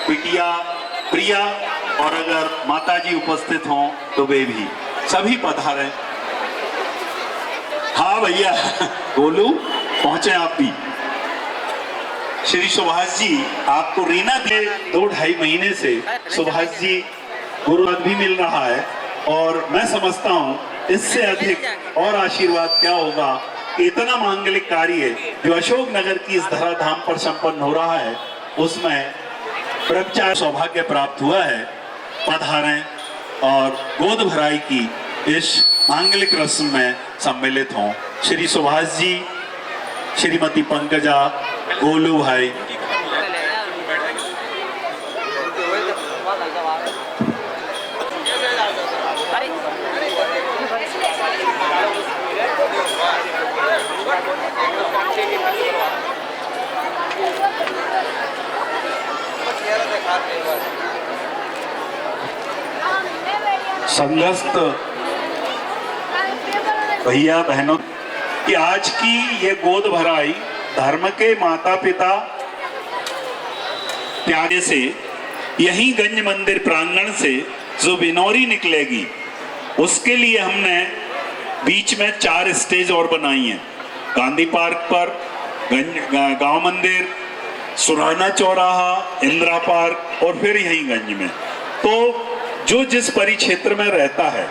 बिटिया प्रिया और अगर माताजी उपस्थित हों तो वे भी सभी पधारें। हाँ भैया गोलू पहुंचे आप भी। श्री सुभाष जी, आपको रीना के 2-2.5 महीने से सुभाष जी गुरुवाद भी मिल रहा है और मैं समझता हूं इससे अधिक और आशीर्वाद क्या होगा। इतना मांगलिक कार्य जो अशोक नगर की इस धराधाम पर संपन्न हो रहा है उसमें ब्रह्मचारी सौभाग्य प्राप्त हुआ है। पधारें और गोद भराई की इस मांगलिक रस्म में सम्मिलित हों। श्री सुभाष जी, श्रीमती पंकजा, गोलू भाई। संघस्थ भैया बहनों कि आज की ये गोद भराई धर्म के माता पिता त्यागे से यही गंज मंदिर प्रांगण से जो बिनौरी निकलेगी उसके लिए हमने बीच में 4 स्टेज और बनाई हैं। गांधी पार्क पर, गांव मंदिर, सुराना चौराहा, इंदिरा पार्क और फिर यहीं गंज में। तो जो जिस परिक्षेत्र में रहता है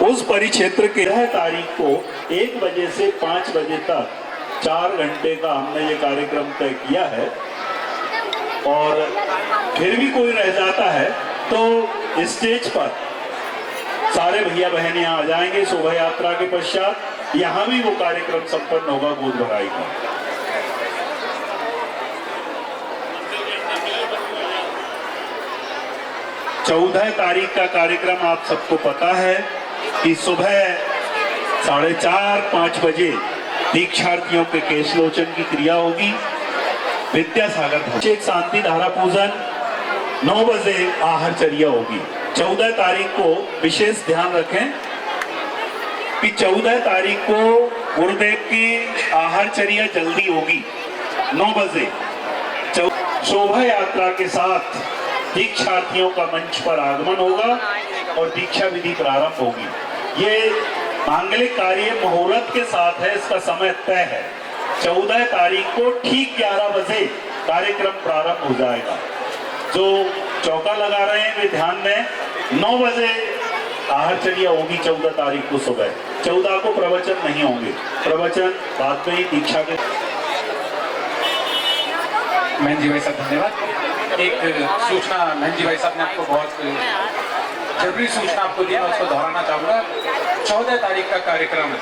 उस परिक्षेत्र के 1 तारीख को 1 बजे से 5 बजे तक 4 घंटे का हमने ये कार्यक्रम तय किया है। और फिर भी कोई रह जाता है तो स्टेज पर सारे भैया बहन यहाँ आ जाएंगे। शोभा यात्रा के पश्चात यहाँ भी वो कार्यक्रम संपन्न होगा गोद भराई का। चौदह तारीख का कार्यक्रम आप सबको पता है कि सुबह 4:30-5 बजे दीक्षार्थियों के केशलोचन की क्रिया होगी। विद्यासागर एक शांति धारा पूजन 9 बजे आहारचर्या होगी। 14 तारीख को विशेष ध्यान रखें कि 14 तारीख को गुरुदेव की आहारचर्या जल्दी होगी 9 बजे। शोभा यात्रा के साथ दीक्षार्थियों का मंच पर आगमन होगा और दीक्षा विधि प्रारंभ होगी। ये मांगलिक कार्य मुहूर्त के साथ है, इसका समय तय है। 14 तारीख को ठीक 11 बजे कार्यक्रम प्रारंभ हो जाएगा। जो चौका लगा रहे हैं वे ध्यान में, 9 बजे आहारचर्या होगी 14 तारीख को सुबह। 14 को प्रवचन नहीं होंगे, प्रवचन बाद में ही दीक्षा के। महन जी भाई साहब धन्यवाद। एक सूचना महन जी भाई साहब ने आपको बहुत जरूरी सूचना आपको दी, मैं उसको दोहराना चाहूंगा। 14 तारीख का कार्यक्रम,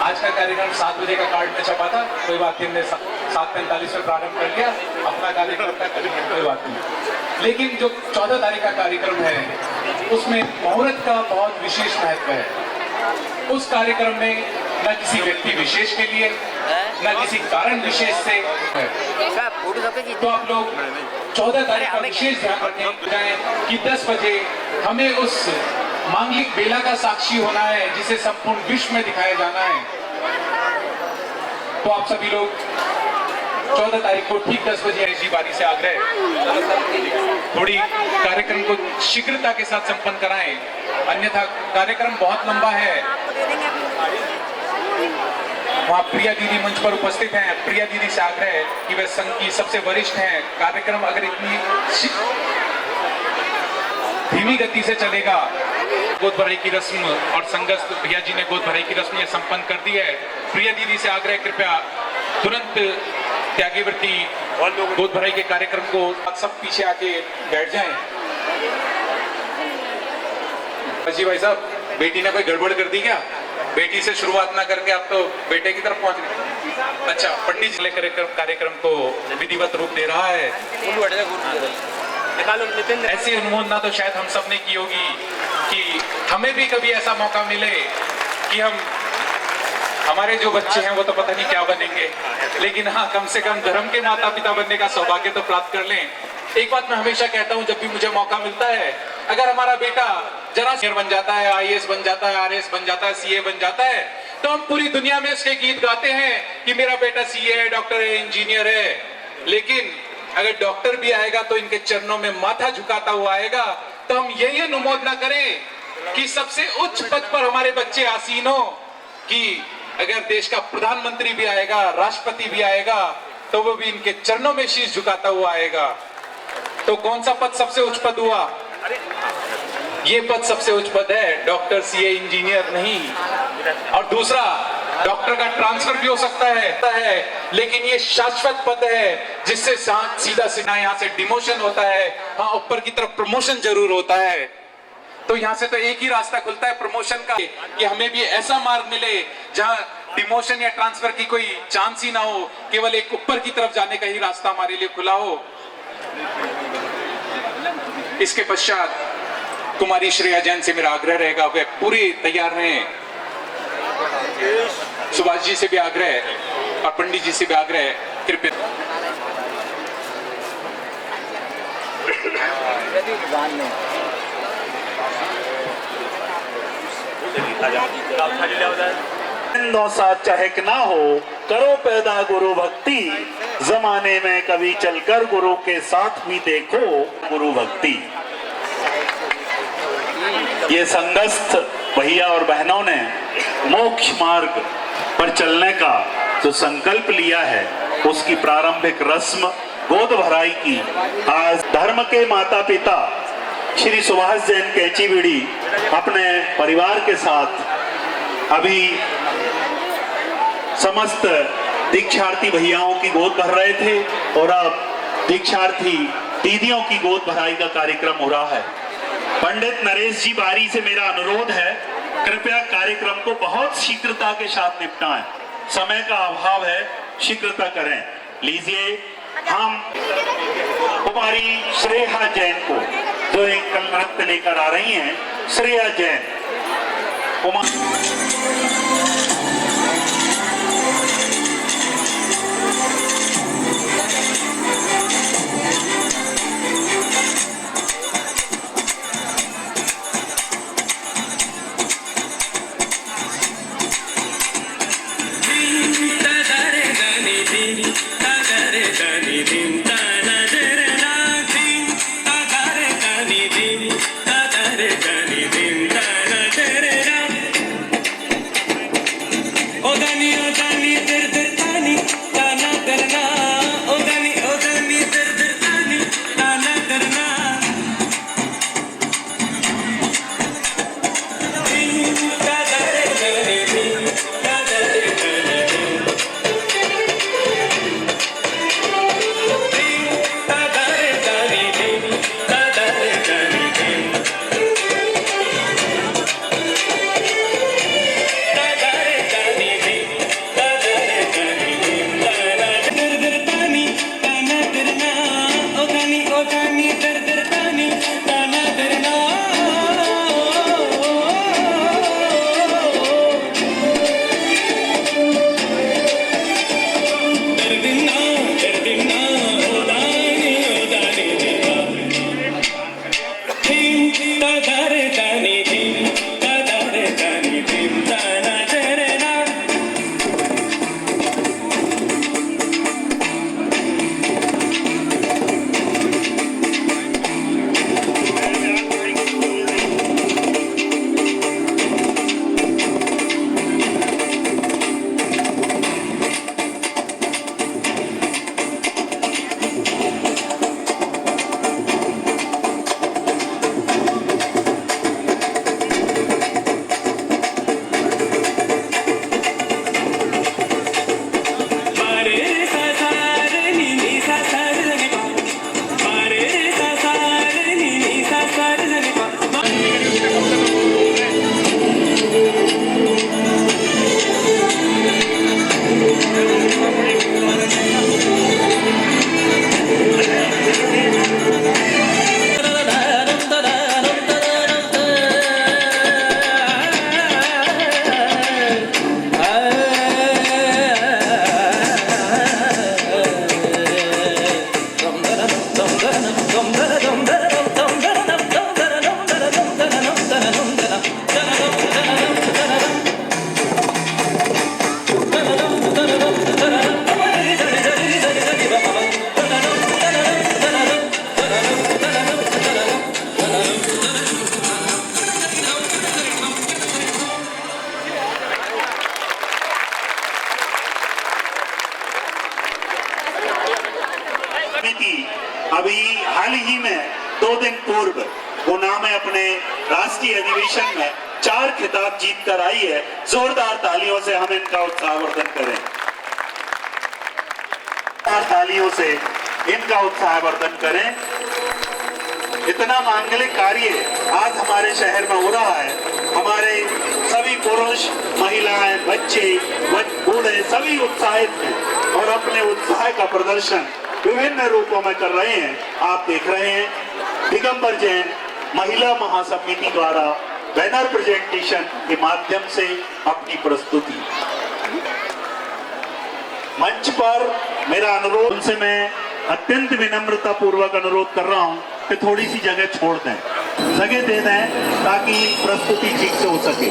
आज का कार्यक्रम 7 बजे का कार्ड में छपा था, कोई बात नहीं, हमने 7:45 में प्रारंभ कर लिया अपना कार्यक्रम का, कोई बात नहीं। लेकिन जो 14 तारीख का कार्यक्रम है उसमें मुहूर्त का बहुत विशेष महत्व है। उस कार्यक्रम में न किसी व्यक्ति विशेष के लिए न किसी कारण विशेष से है। तो आप लोग 14 तारीख का विशेष ध्यान रखें कि 10 बजे हमें उस मांगलिक बेला का साक्षी होना है जिसे संपूर्ण विश्व में दिखाया जाना है। तो आप सभी लोग 14 तारीख को ठीक 10 बजे ऐसी बारी से आग्रह थोड़ी कार्यक्रम को शीघ्रता के साथ संपन्न कराएं, अन्यथा कार्यक्रम बहुत लंबा है। वहाँ प्रिया दीदी मंच पर उपस्थित हैं। प्रिया दीदी से आग्रह है कि वे संघ की सबसे वरिष्ठ हैं। कार्यक्रम अगर इतनी धीमी गति से चलेगा, गोद भराई की रस्म और संघस्थ भैया जी ने गोद भराई की रस्म ये संपन्न कर दी है। प्रिया दीदी से आग्रह कृपया तुरंत त्यागीवृत्ति गोद भराई के कार्यक्रम को सब पीछे आके बैठ जाएं। जी भाई साहब, बेटी ने कोई गड़बड़ कर दी क्या? बेटी से शुरुआत ना करके आप तो बेटे की तरफ पहुंच गए। अच्छा, पंडित जी लेकर कार्यक्रम को विधिवत रूप दे रहा है। ऐसी अनुमोदना तो शायद हम सब ने की होगी कि हमें भी कभी ऐसा मौका मिले कि हमारे जो बच्चे हैं वो तो पता नहीं क्या बनेंगे, लेकिन हाँ, कम से कम धर्म के माता पिता बनने का सौभाग्य तो प्राप्त कर लें। एक बात मैं हमेशा कहता हूं जब भी मुझे मौका मिलता है, अगर हमारा बेटा जरा सीनियर बन जाता है, आईएएस बन जाता है, आरएएस बन जाता है, सीए बन जाता है, तो हम पूरी दुनिया में इसके गीत गाते हैं कि मेरा बेटा सीए है, डॉक्टर है, इंजीनियर है। लेकिन अगर डॉक्टर भी आएगा तो इनके चरणों में माथा झुकाता हुआ आएगा। तो हम यही अनुमोदना करें कि सबसे उच्च पद पर हमारे बच्चे आसीन हो, कि अगर देश का प्रधानमंत्री भी आएगा, राष्ट्रपति भी आएगा, तो वो भी इनके चरणों में शीश झुकाता हुआ आएगा। तो कौन सा पद सबसे उच्च पद हुआ? ये पद सबसे उच्च पद है, डॉक्टर, सीए, इंजीनियर नहीं। और दूसरा, डॉक्टर का ट्रांसफर भी हो सकता है, लेकिन ये शाश्वत पद है जिससे सीधा सीधा यहाँ से डिमोशन होता है। हाँ, ऊपर की तरफ प्रमोशन जरूर होता है। तो यहाँ से तो एक ही रास्ता खुलता है प्रमोशन का, कि हमें भी ऐसा मार्ग मिले जहाँ डिमोशन या ट्रांसफर की कोई चांस ही ना हो, केवल एक ऊपर की तरफ जाने का ही रास्ता हमारे लिए खुला हो। इसके पश्चात कुमारी श्रेया जैन से मेरा आग्रह रहेगा, वे पूरे तैयार रहें। सुभाष जी से भी आग्रह और पंडित जी से भी आग्रह, कृपया। सा चहक ना हो, करो पैदा गुरु भक्ति, जमाने में कभी चलकर गुरु के साथ भी देखो गुरु भक्ति। ये संगस्थ भैया और बहनों ने मोक्ष मार्ग पर चलने का जो संकल्प लिया है, उसकी प्रारंभिक रस्म गोद भराई की आज धर्म के माता पिता श्री सुभाष जैन कैंचीबीड़ी अपने परिवार के साथ अभी समस्त दीक्षार्थी भैयाओं की गोद भर रहे थे, और अब दीक्षार्थी दीदियों की गोद भराई का कार्यक्रम हो रहा है। पंडित नरेश जी बारी से मेरा अनुरोध है, कृपया कार्यक्रम को बहुत शीघ्रता के साथ निपटाएं, समय का अभाव है, शीघ्रता करें। लीजिए, हम कुमारी श्रेया जैन को जो एक कल नृत्य लेकर आ रही हैं, श्रेया जैन ही में 2 दिन पूर्व गुना में अपने राष्ट्रीय अधिवेशन में 4 खिताब जीत कर आई है। जोरदार तालियों से हम इनका उत्साहवर्धन करें। तालियों से इनका उत्साहवर्धन करें। इतना मांगलिक कार्य आज हमारे शहर में हो रहा है। हमारे सभी पुरुष, महिलाएं, बच्चे, बूढ़े सभी उत्साहित हैं और अपने उत्साह का प्रदर्शन विभिन्न रूपों में कर रहे हैं। आप देख रहे हैं दिगंबर जैन महिला महासमिति द्वारा बैनर प्रेजेंटेशन के माध्यम से अपनी प्रस्तुति। मंच पर मेरा अनुरोध उनसे मैं अत्यंत विनम्रता पूर्वक अनुरोध कर रहा हूं कि थोड़ी सी जगह छोड़ दें, जगह दे दें ताकि प्रस्तुति ठीक से हो सके।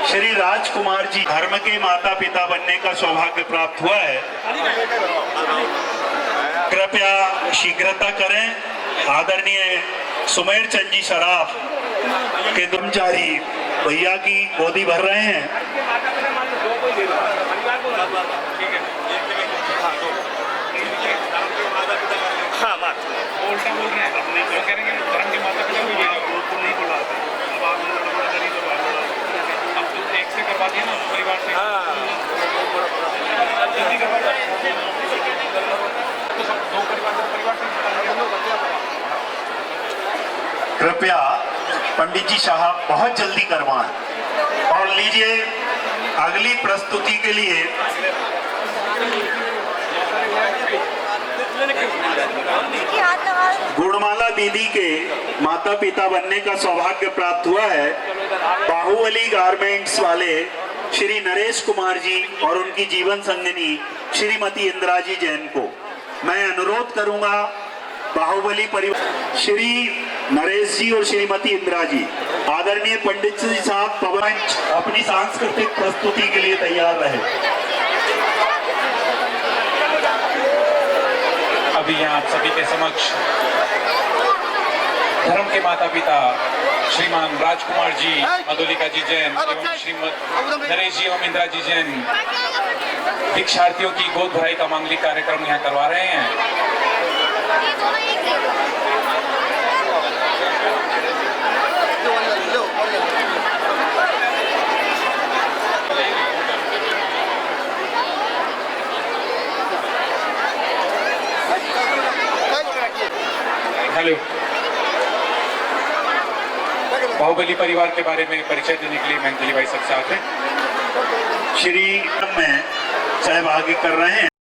श्री राजकुमार जी धर्म के माता पिता बनने का सौभाग्य प्राप्त हुआ है। कृपया शीघ्रता करें। आदरणीय सुमेर चंद जी शराफ के कर्मचारी भैया की गोदी भर रहे हैं। कृपया पंडित जी साहब बहुत जल्दी करवाएं और लीजिए अगली प्रस्तुति के लिए गुणमाला दीदी के माता पिता बनने का सौभाग्य प्राप्त हुआ है। बाहुबली गारमेंट्स वाले श्री नरेश कुमार जी और उनकी जीवन संगिनी श्रीमती इंदिरा जी जैन को मैं अनुरोध करूंगा बाहुबली परिवार श्री नरेश जी और श्रीमती इंदिरा जी, आदरणीय पंडित जी साहब पवन अपनी सांस्कृतिक प्रस्तुति के लिए तैयार रहे। अभी यहाँ आप सभी के समक्ष धर्म के माता पिता श्रीमान राजकुमार जी, मधुलिका जी जैन एवं श्रीमद नरेश जी एवं इंदिरा जी जैन दीक्षार्थियों की गोद भराई का मांगलिक कार्यक्रम यहाँ करवा रहे हैं। हेलो, बाहुबली परिवार के बारे में परिचय देने के लिए मैं अंजलि भाई सबसे आते हैं। श्री में सहभागी कर रहे हैं।